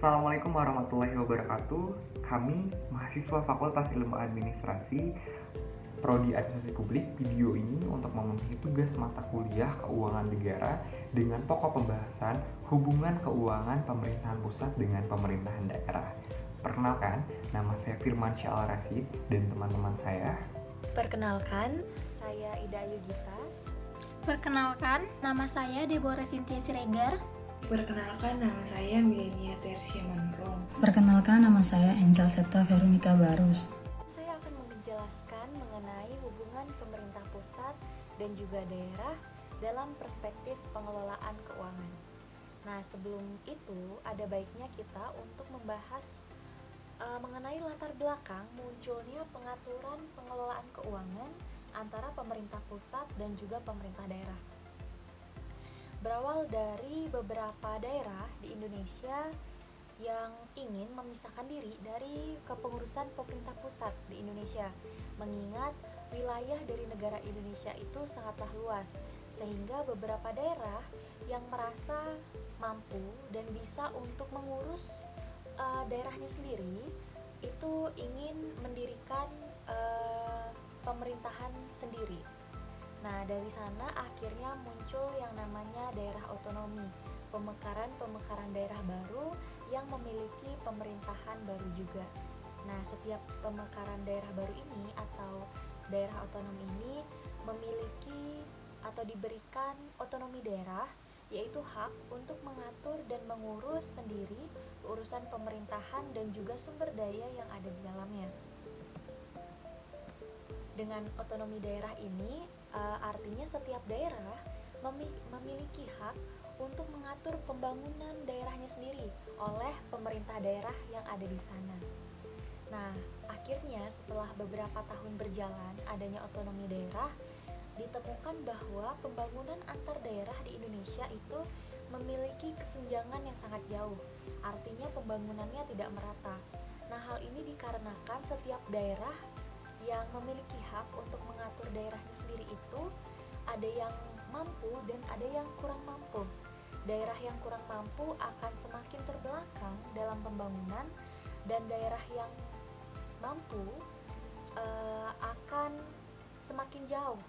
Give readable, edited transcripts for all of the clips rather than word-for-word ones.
Assalamualaikum warahmatullahi wabarakatuh. Kami mahasiswa Fakultas Ilmu Administrasi Prodi Administrasi Publik video ini untuk memenuhi tugas mata kuliah Keuangan Negara dengan pokok pembahasan hubungan keuangan pemerintahan pusat dengan pemerintahan daerah. Perkenalkan, nama saya Firman Syah Al-Rasyid dan teman-teman saya. Perkenalkan, saya Ida Ayu Gita. Perkenalkan, nama saya Deborah Cynthia Siregar. Perkenalkan, nama saya Milenia Tersia Manurung. Perkenalkan, nama saya Angel Septa Veronica Barus. Saya akan menjelaskan mengenai hubungan pemerintah pusat dan juga daerah dalam perspektif pengelolaan keuangan. Nah, sebelum itu ada baiknya kita untuk membahas mengenai latar belakang munculnya pengaturan pengelolaan keuangan antara pemerintah pusat dan juga pemerintah daerah. Berawal dari beberapa daerah di Indonesia yang ingin memisahkan diri dari kepengurusan pemerintah pusat di Indonesia, mengingat wilayah dari negara Indonesia itu sangatlah luas, sehingga beberapa daerah yang merasa mampu dan bisa untuk mengurus daerahnya sendiri itu ingin mendirikan pemerintahan sendiri. Nah, dari sana akhirnya muncul yang namanya daerah otonomi, pemekaran daerah baru yang memiliki pemerintahan baru juga. Nah, setiap pemekaran daerah baru ini atau daerah otonomi ini memiliki atau diberikan otonomi daerah, yaitu hak untuk mengatur dan mengurus sendiri urusan pemerintahan dan juga sumber daya yang ada di dalamnya. Dengan otonomi daerah ini artinya setiap daerah memiliki hak untuk mengatur pembangunan daerahnya sendiri oleh pemerintah daerah yang ada di sana. Nah, akhirnya setelah beberapa tahun berjalan adanya otonomi daerah, ditemukan bahwa pembangunan antar daerah di Indonesia itu memiliki kesenjangan yang sangat jauh. Artinya pembangunannya tidak merata. Nah, hal ini dikarenakan setiap daerah yang memiliki hak untuk mengatur daerahnya sendiri itu ada yang mampu dan ada yang kurang mampu. Daerah yang kurang mampu akan semakin terbelakang dalam pembangunan dan daerah yang mampu akan semakin jauh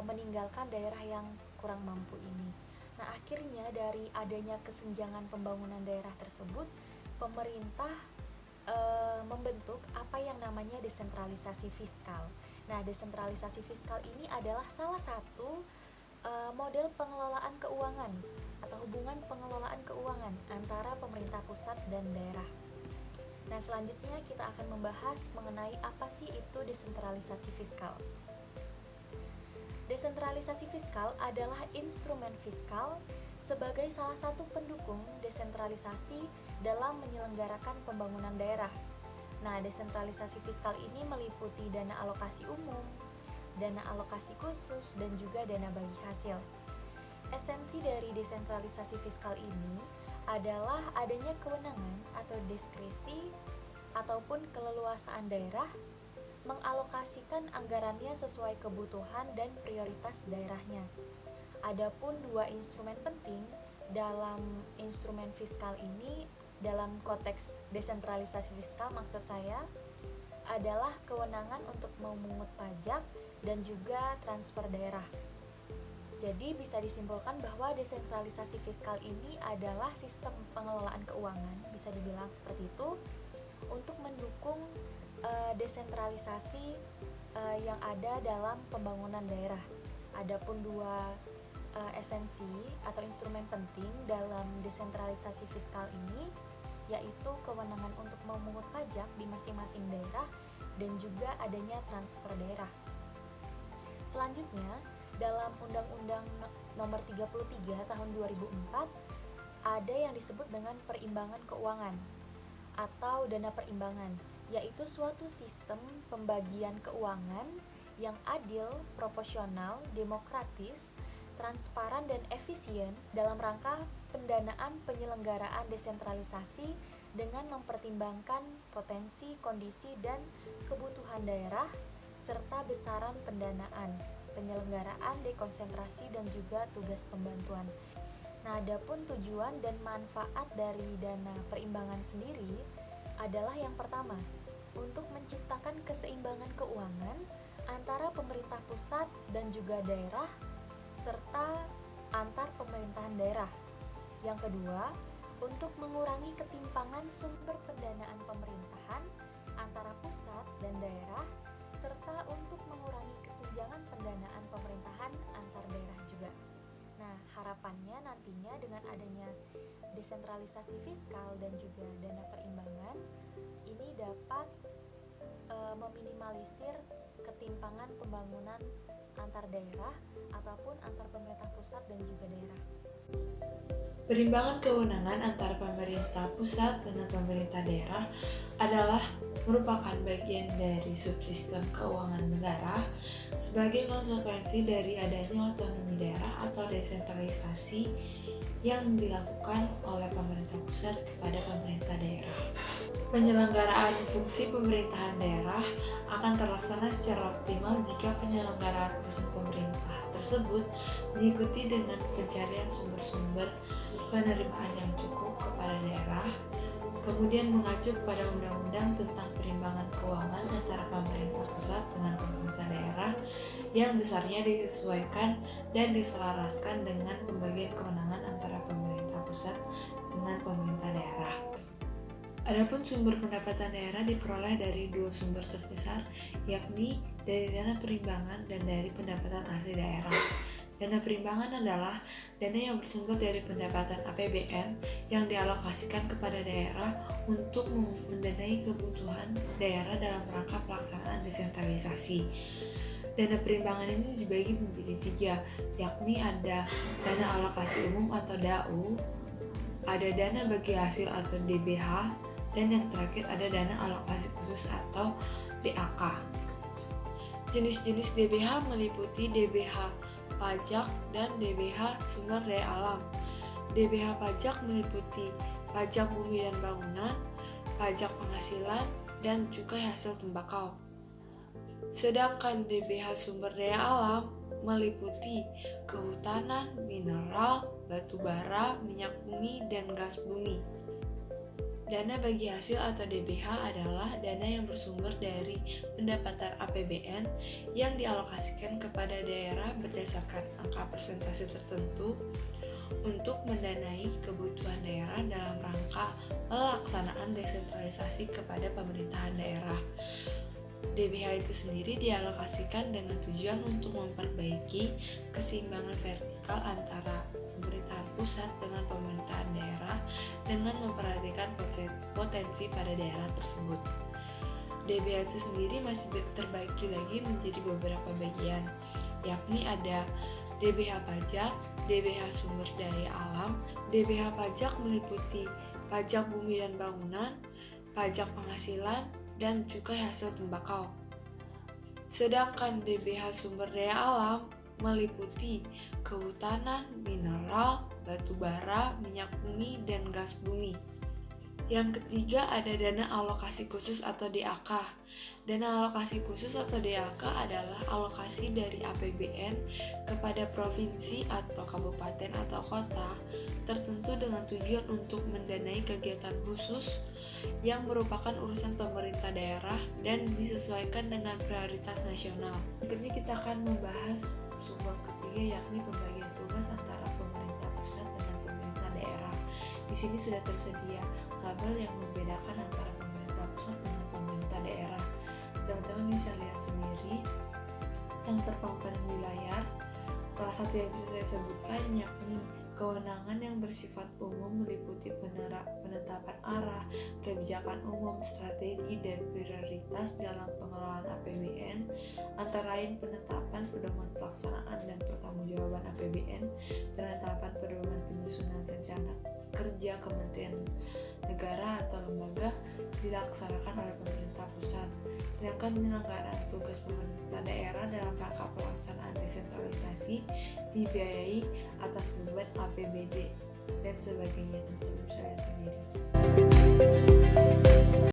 meninggalkan daerah yang kurang mampu ini. Nah, akhirnya dari adanya kesenjangan pembangunan daerah tersebut, pemerintah membentuk apa yang namanya desentralisasi fiskal. Nah, desentralisasi fiskal ini adalah salah satu model pengelolaan keuangan atau hubungan pengelolaan keuangan antara pemerintah pusat dan daerah. Nah, selanjutnya kita akan membahas mengenai apa sih itu desentralisasi fiskal. Desentralisasi fiskal adalah instrumen fiskal sebagai salah satu pendukung desentralisasi dalam menyelenggarakan pembangunan daerah. Nah, desentralisasi fiskal ini meliputi dana alokasi umum, dana alokasi khusus, dan juga dana bagi hasil. Esensi dari desentralisasi fiskal ini adalah adanya kewenangan atau diskresi ataupun keleluasaan daerah mengalokasikan anggarannya sesuai kebutuhan dan prioritas daerahnya. Adapun dua instrumen penting dalam instrumen fiskal ini, dalam konteks desentralisasi fiskal maksud saya, adalah kewenangan untuk memungut pajak dan juga transfer daerah. Jadi bisa disimpulkan bahwa desentralisasi fiskal ini adalah sistem pengelolaan keuangan, bisa dibilang seperti itu, untuk mendukung desentralisasi yang ada dalam pembangunan daerah. Adapun dua esensi atau instrumen penting dalam desentralisasi fiskal ini yaitu kewenangan untuk memungut pajak di masing-masing daerah dan juga adanya transfer daerah. Selanjutnya, dalam Undang-Undang Nomor 33 Tahun 2004 ada yang disebut dengan perimbangan keuangan atau dana perimbangan, yaitu suatu sistem pembagian keuangan yang adil, proporsional, demokratis, transparan dan efisien dalam rangka pendanaan penyelenggaraan desentralisasi dengan mempertimbangkan potensi, kondisi, dan kebutuhan daerah serta besaran pendanaan, penyelenggaraan dekonsentrasi dan juga tugas pembantuan. Nah, adapun tujuan dan manfaat dari dana perimbangan sendiri adalah yang pertama, untuk menciptakan keseimbangan keuangan antara pemerintah pusat dan juga daerah serta antar pemerintahan daerah. Yang kedua, untuk mengurangi ketimpangan sumber pendanaan pemerintahan antara pusat dan daerah serta untuk mengurangi kesenjangan pendanaan pemerintahan antar daerah juga. Nah, harapannya nantinya dengan adanya desentralisasi fiskal dan juga dana perimbangan ini dapat meminimalisir ketimpangan pembangunan antar daerah ataupun antar pemerintah pusat dan juga daerah. Perimbangan kewenangan antara pemerintah pusat dengan pemerintah daerah adalah merupakan bagian dari subsistem keuangan negara sebagai konsekuensi dari adanya otonomi daerah atau desentralisasi yang dilakukan oleh pemerintah pusat kepada pemerintah daerah. Penyelenggaraan fungsi pemerintahan daerah akan terlaksana secara optimal jika penyelenggaraan fungsi pemerintah tersebut diikuti dengan pencarian sumber-sumber penerimaan yang cukup kepada daerah, kemudian mengacu kepada undang-undang tentang perimbangan keuangan antara pemerintah pusat dengan pemerintah daerah yang besarnya disesuaikan dan diselaraskan dengan pembagian kewenangan antara pemerintah pusat dengan pemerintah daerah. Adapun sumber pendapatan daerah diperoleh dari dua sumber terbesar, yakni dari dana perimbangan dan dari pendapatan asli daerah. Dana perimbangan adalah dana yang bersumber dari pendapatan APBN yang dialokasikan kepada daerah untuk mendanai kebutuhan daerah dalam rangka pelaksanaan desentralisasi. Dana perimbangan ini dibagi menjadi tiga, yakni ada dana alokasi umum atau DAU, ada dana bagi hasil atau DBH, dan yang terakhir ada dana alokasi khusus atau DAK. Jenis-jenis DBH meliputi DBH pajak dan DBH sumber daya alam. DBH pajak meliputi pajak bumi dan bangunan, pajak penghasilan, dan cukai hasil tembakau. Sedangkan DBH sumber daya alam meliputi kehutanan, mineral, batu bara, minyak bumi, dan gas bumi. Dana bagi hasil atau DBH adalah dana yang bersumber dari pendapatan APBN yang dialokasikan kepada daerah berdasarkan angka persentase tertentu untuk mendanai kebutuhan daerah dalam rangka pelaksanaan desentralisasi kepada pemerintahan daerah. DBH itu sendiri dialokasikan dengan tujuan untuk memperbaiki keseimbangan vertikal antara pemerintahan pusat dengan pemerintahan daerah dengan memperhatikan potensi pada daerah tersebut. DBH itu sendiri masih terbagi lagi menjadi beberapa bagian, yakni ada DBH pajak, DBH sumber daya alam. DBH pajak meliputi pajak bumi dan bangunan, pajak penghasilan, dan cukai hasil tembakau. Sedangkan DBH sumber daya alam meliputi kehutanan, mineral, batu bara, minyak bumi, dan gas bumi. Yang ketiga ada dana alokasi khusus atau DAK. Dana alokasi khusus atau DAK adalah alokasi dari APBN kepada provinsi atau kabupaten atau kota tertentu dengan tujuan untuk mendanai kegiatan khusus yang merupakan urusan pemerintah daerah dan disesuaikan dengan prioritas nasional. Berikutnya kita akan membahas sumber ketiga, yakni pembagian tugas antara pemerintah pusat dengan pemerintah daerah. Di sini sudah tersedia tabel yang membedakan antara pemerintah pusat dengan pemerintah daerah. Teman-teman bisa lihat sendiri yang terpampang di layar. Salah satu yang bisa saya sebutkan yakni kewenangan yang bersifat umum meliputi penetapan arah, kebijakan umum, strategi, dan prioritas dalam pengelolaan APBN, antara lain penetapan pedoman pelaksanaan dan pertanggungjawaban APBN, penetapan pedoman penyusunan rencana kerja Kementerian Negara atau lembaga dilaksanakan oleh pemerintah pusat. Sedangkan penyelenggaraan tugas pemerintah daerah dalam rangka pelaksanaan desentralisasi dibiayai atas beban APBD dan sebagainya, tentu bisa lihat sendiri.